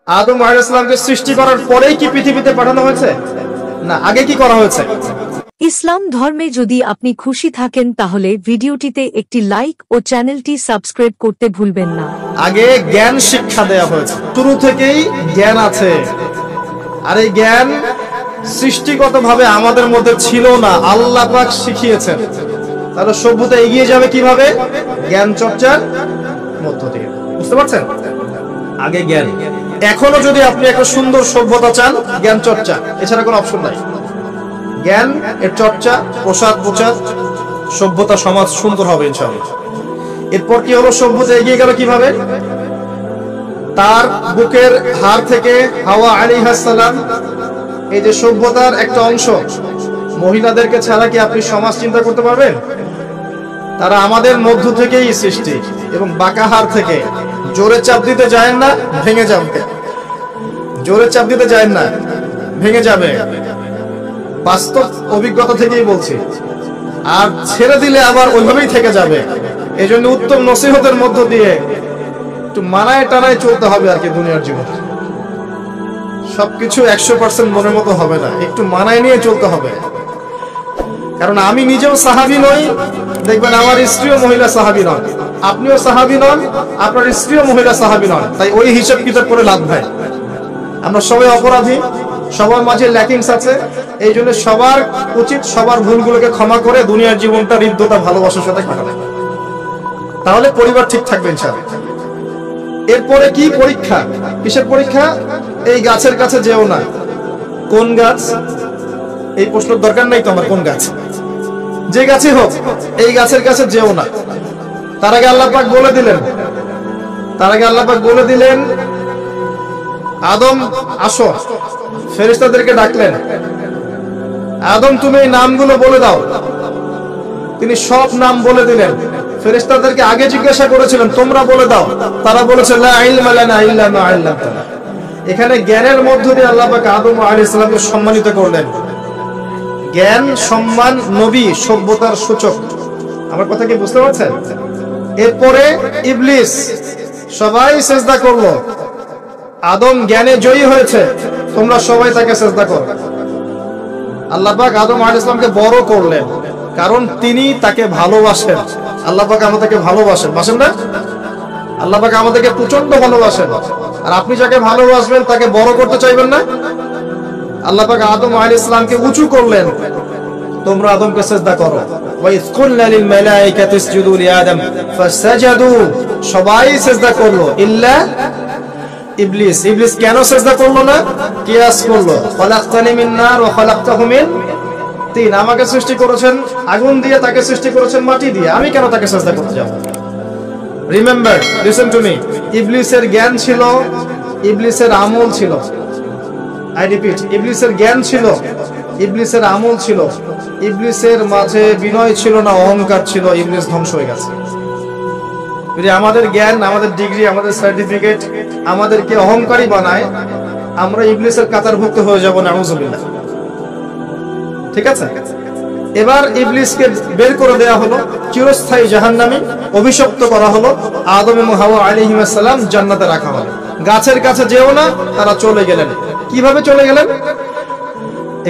আদম আলাইহিস সালামকে সৃষ্টি করার পরেই কি পৃথিবীতে পাঠানো হয়েছে? না, আগে কি করা হয়েছে? ইসলাম ধর্মে যদি আপনি খুশি থাকেন তাহলে ভিডিওটিতে একটি লাইক ও চ্যানেলটি সাবস্ক্রাইব করতে ভুলবেন না। আগে জ্ঞান শিক্ষা দেয়া হয়েছে, শুরু থেকেই জ্ঞান আছে। আর এই জ্ঞান সৃষ্টিগতভাবে আমাদের মধ্যে ছিল না, আল্লাহ পাক শিখিয়েছেন। তাহলে সভ্যতা এগিয়ে যাবে কিভাবে? জ্ঞান চর্চার মধ্য দিয়ে। বুঝতে পারছেন? আগে জ্ঞান। এখনো যদি আপনি একটা সুন্দর সভ্যতা চান, জ্ঞান চর্চা, এছাড়া কোনো অপশন নাই। জ্ঞান এর চর্চা, প্রসাদ প্রচার, সভ্যতা সমাজ সুন্দর হবে ইনশাআল্লাহ। এরপর কি হলো? সভ্যতা এগিয়ে গেল কিভাবে? তার বুকের হাড় থেকে হাওয়া আলাইহিস সালাম, এই যে সভ্যতার একটা অংশ, মহিলাদেরকে ছাড়া কি আপনি সমাজ চিন্তা করতে পারবেন? তারা আমাদের মধ্য থেকেই সৃষ্টি, এবং বাঁকা হাড় থেকে। জোরে চাপ দিতে যায় না, ভেঙে যাবে। জোরে চাপ দিতে যায় না, ভেঙে যাবে। বাস্তব অভিজ্ঞতা থেকেই বলছি। আর ছেড়ে দিলে আবার ওইভাবেই থেকে যাবে। এই জন্য উত্তম নসিহতের মধ্য দিয়ে একটু মানায় টানায় চলতে হবে আর কি দুনিয়ার জীবন। সবকিছু 100% মনের মতো হবে না, একটু মানায় নিয়ে চলতে হবে। কারণ আমি নিজেও সাহাবী নই, দেখবেন আমার স্ত্রীও মহিলা সাহাবী নন, আপনিও সাহাবী নন, আপনার স্ত্রীও মহিলা সাহাবী নন। তাই ওই হিসাব কিতাব করে লাভ নাই। আমরা সবাই অপরাধী, সবার মাঝে ল্যাকিংস আছে। এই জন্য সবার উচিত সবার ভুলগুলোকে ক্ষমা করে দুনিয়ার জীবনটা হৃদ্যতা ভালোবাসার সাথে কাটানো। তাহলে পরিবার ঠিক থাকবে ইনশাআল্লাহ। এরপরে কি পরীক্ষা? কিসের পরীক্ষা? এই গাছের কাছে যেও না। কোন গাছ? এই প্রশ্নের দরকার নাই তো আমার, কোন গাছ? যে গাছই হোক, এই গাছের কাছে যেও না। তার আগে আল্লাহ পাক বলে দিলেন, আদম আসো। ফেরেশতাদেরকে ডাকলেন, আদম তুমি এই নামগুলো বলে দাও। তিনি সব নাম বলে দিলেন। ফেরেশতাদেরকে আগে জিজ্ঞাসা করেছিলেন তোমরা বলে দাও, তারা বলেছে লা ইলমা লানা ইল্লা মা আল্লামতানা। এখানে জ্ঞানের মধ্য দিয়ে আল্লাহ পাক আদম আলাইহিস সালামকে সম্মানিত করলেন। জ্ঞান, সম্মান, নবী, সভ্যতার সূচক। আমার কথা কি বুঝতে পারছেন? এরপরে ইবলিস, সবাই সিজদা করলো। আদম জ্ঞানে জয়ী হয়েছে, তোমরা সবাই তাকে সিজদা করো। আল্লাহ পাক আদম আলাইহিস সালামকে বড় করলেন, কারণ তিনি তাকে ভালোবাসেন। আল্লাহ পাক আমাদেরকে ভালোবাসেন, বাসেন না? আল্লাহ পাক আমাদেরকে প্রচন্ড ভালোবাসেন। আর আপনি যাকে ভালোবাসবেন তাকে বড় করতে চাইবেন না? আল্লাহ পাক আদম আলাইহিস সালামকে উঁচু করলেন, তোমরা আদমকে সিজদা করো। ওয়া ইয কুলনা লিল মালাইকাতি ইসজুদু লিআদম ফাসাজাদু, সবাই সিজদা করলো ইল্লা ইবলিস। ইবলিস কেন সিজদা করলো না? কিয়াস করলো, খলাকতানি মিন নার ওয়া খলাকতাহু মিন তিন। আমাকে সৃষ্টি করেছেন আগুন দিয়ে, তাকে সৃষ্টি করেছেন মাটি দিয়ে, আমি কেন তাকে সিজদা করতে যাব? Remember, listen to me. ইবলিসের জ্ঞান ছিল, ইবলিসের আমল ছিল। আই রিপিট, ইবলিসের জ্ঞান ছিল, ইবলিসের আমল ছিল। ইবলিসের মাঝে বিনয় ছিল না, অহংকার ছিল। ইবলিস ধ্বংস হয়ে গেছে। আমাদের জ্ঞান, আমাদের ডিগ্রি, আমাদের সার্টিফিকেট আমাদেরকে অহংকারী বানায়, আমরা ইবলিসের কাতারভুক্ত হয়ে যাব, নাউযুবিল্লাহ। ঠিক আছে? এবার ইবলিসকে বের করে দেয়া হলো, চিরস্থায়ী জাহান্নামী, অভিশপ্ত করা হলো। আদম এবং হাওয়া আলাইহিস সালাম জান্নাতে রাখা হলো। গাছের কাছে যেও না, তারা চলে গেলেন। কিভাবে চলে গেলেন?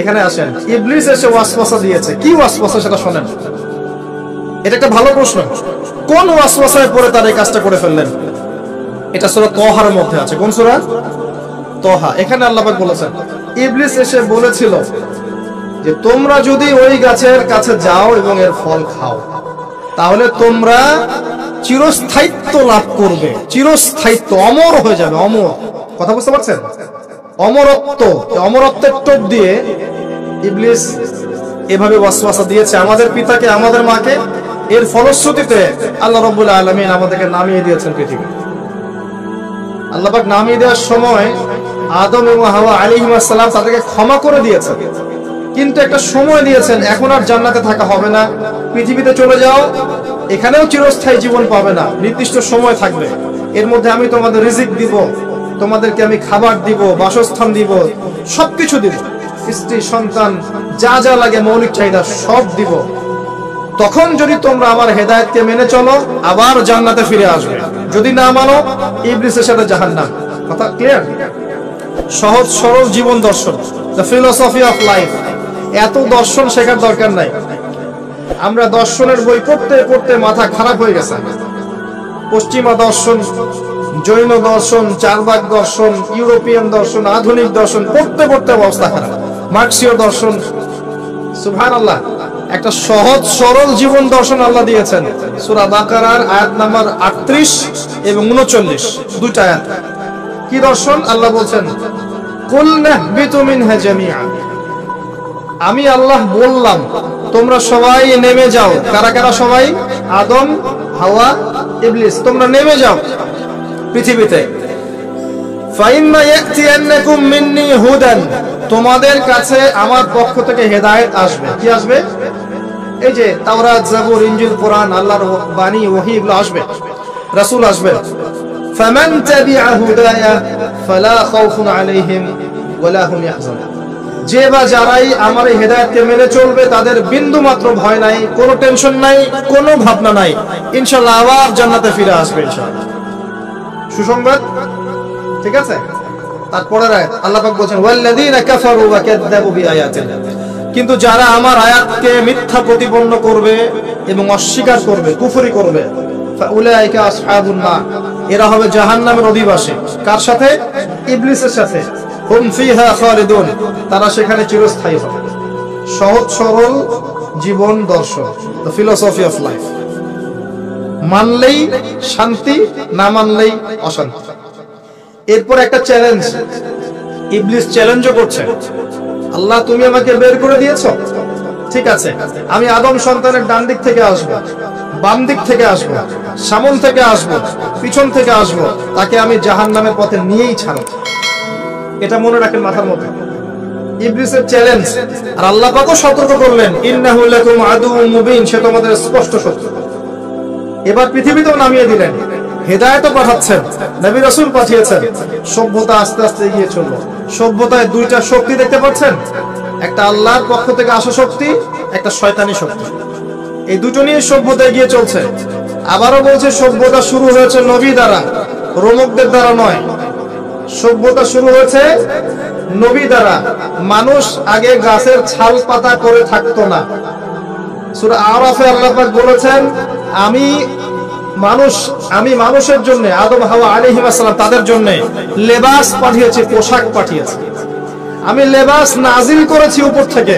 এখানে আসেন। ইবলিস এসে ওয়াসওয়াসা দিয়েছে। কি ওয়াসওয়াসা সেটা শুনেন। এটা একটা ভালো প্রশ্ন। কোন ওয়াসওয়াসায় পড়ে তারা এই কাজটা করে ফেললেন? এটা সূরা তহার মধ্যে আছে। কোন সূরা? তহা। এখানে আল্লাহ পাক বলেছেন, ইবলিস এসে বলেছিল যে তোমরা যদি ওই গাছের কাছে যাও এবং এর ফল খাও, তাহলে তোমরা চিরস্থায়িত্ব লাভ করবে। চিরস্থায়িত্ব, অমর হয়ে যাবে, অমর। কথা বুঝতে পারছেন? অমরত্ব। অমরত্বের টোপ দিয়ে ইবলিস এভাবে ওয়াসওয়াসা দিয়েছে আমাদের পিতাকে, আমাদের মাকে। এর ফলশ্রুতিতে আল্লাহ রাব্বুল আলামিন আমাদেরকে নামিয়ে দিয়েছেন পৃথিবী। আল্লাহ পাক নামিয়ে দেওয়ার সময় আদম এবং হাওয়া আলাইহিস সালাম তাদেরকে ক্ষমা করে দিয়েছেন, কিন্তু একটা সময় দিয়েছেন, এখন আর জান্নাতে থাকা হবে না, পৃথিবীতে চলে যাও, এখানেও চিরস্থায়ী জীবন পাবে না, নির্দিষ্ট সময় থাকবে। এর মধ্যে আমি তোমাদের রিজিক দিব, তোমাদেরকে আমি খাবার দিব, বাসস্থান দিব, সবকিছু দিব, স্ত্রী সন্তান যা যা লাগে মৌলিক চাহিদা সব দিব। তখন যদি তোমরা আমার হেদায়েতকে মেনে চলো, আবার জান্নাতে ফিরে আসবে। যদি না মানো, ইবলিসের সাথে জাহান্নাম। কথা ক্লিয়ার? সহজ সরল জীবন দর্শন, দ্য ফিলোসফি অফ লাইফ। এত দর্শন শেখার দরকার নাই। আমরা দর্শনের বই পড়তে পড়তে মাথা খারাপ হয়ে গেছে। পশ্চিমা দর্শন, জৈন দর্শন, চারবাক দর্শন, ইউরোপিয়ান দর্শন, আধুনিক দর্শন পড়তে পড়তে অবস্থা খারাপ। মার্কসীয় দর্শন, সুবহানাল্লাহ। একটা সহজ সরল জীবন দর্শন আল্লাহ দিয়েছেন সূরা বাকারার আয়াত নাম্বার 38 এবং 39, দুইটা আয়াত। কি দর্শন? আল্লাহ বলছেন, কুল নাহবিতু মিনহা জামিআ, আমি আল্লাহ বললাম তোমরা সবাই নেমে যাও। কারা কারা সবাই? আদম, হাওয়া, ইবলিস, তোমরা নেমে যাও পৃথিবীতে। ফাইম্মা ইয়াতিয়ান্নাকুম মিন্নি হুদান, তোমাদের কাছে আমার পক্ষ থেকে হেদায়েত আসবে। কি আসবে? এই যে তাওরাত, জাবুর, ইনজিল, কোরআন, আল্লাহর বাণী, ওহী, এগুলো আসবে, রাসূল আসবে। ফামান তাবিআ হুদায়া ফালা খাউফুন আলাইহিম ওয়ালা হুম ইয়াহজানুন, যে বা যারাই আমার এই হেদায়েতকে মেনে চলবে তাদের বিন্দু মাত্র ভয় নাই, কোনো টেনশন নাই, কোনো ভাবনা নাই, ইনশাআল্লাহ আবার জান্নাতে ফিরে আসবে ইনশাআল্লাহ। সুসংবাদ, ঠিক আছে? তারপরের আয়াত আল্লাহ পাক বলেন, ওয়াল্লাযীনা কাফারু ওয়া কাযযাবু বিআয়াতিনা, কিন্তু যারা আমার আয়াতকে মিথ্যা প্রতিপন্ন করবে এবং অস্বীকার করবে, কুফরি করবে, ফাউলাইকা আসহাবুন নার, এরা হবে জাহান্নামের অধিবাসী। কার সাথে? ইবলিসের সাথে। হুম ফিহা খালিদুন, তারা সেখানে চিরস্থায়ী হবে। সহজ সরল জীবন দর্শন, দ্য ফিলোসফি অফ লাইফ। মানলেই শান্তি, না মানলেই অশান্তি। এরপর একটা চ্যালেঞ্জ, ইবলিস চ্যালেঞ্জও করছে, আল্লাহ তুমি আমাকে বের করে দিয়েছো, ঠিক আছে, আমি আদম সন্তানের ডান দিক থেকে আসবো, বাম দিক থেকে আসবো, সামন থেকে আসবো, পিছন থেকে আসবো, তাকে আমি জাহান্নামের পথে নিয়েই ছাড়ব। এটা মনে রাখেন মাথার মধ্যে, ইবলিসের চ্যালেঞ্জ। আর আল্লাহ পাকও সতর্ক করলেন, ইন্নাহু লাকুম আদুউম মুবিন, সে তোমাদের স্পষ্ট শত্রু। এবার পৃথিবীতেও নামিয়ে দিলেন, হেদায়েতও পাঠাচ্ছেন, নবী রাসূল পাঠিয়েছেন। সভ্যতা আস্তে আস্তে এগিয়ে চললো। সভ্যতায় দুইটা শক্তি দেখতে পাচ্ছেন, একটা আল্লাহর পক্ষ থেকে আসা শক্তি, একটা শয়তানি শক্তি। এই দুটো নিয়ে সভ্যতা এগিয়ে চলছে। আবারও বলছে, সভ্যতা শুরু হয়েছে নবী দ্বারা, রোমকদের দ্বারা নয়। সভ্যতা শুরু হয়েছে নবী দ্বারা। মানুষ আগে গাছের ছাল পাতা করে থাকতো না। সূরা আরাফে আল্লাহ পাক বলেছেন, আমি মানুষের জন্য, আদম হাওয়া আলাইহিস সালাম, তাদের জন্য লেবাস পাঠিয়েছি, পোশাক পাঠিয়েছি। আমি লেবাস নাজিল করেছি উপর থেকে,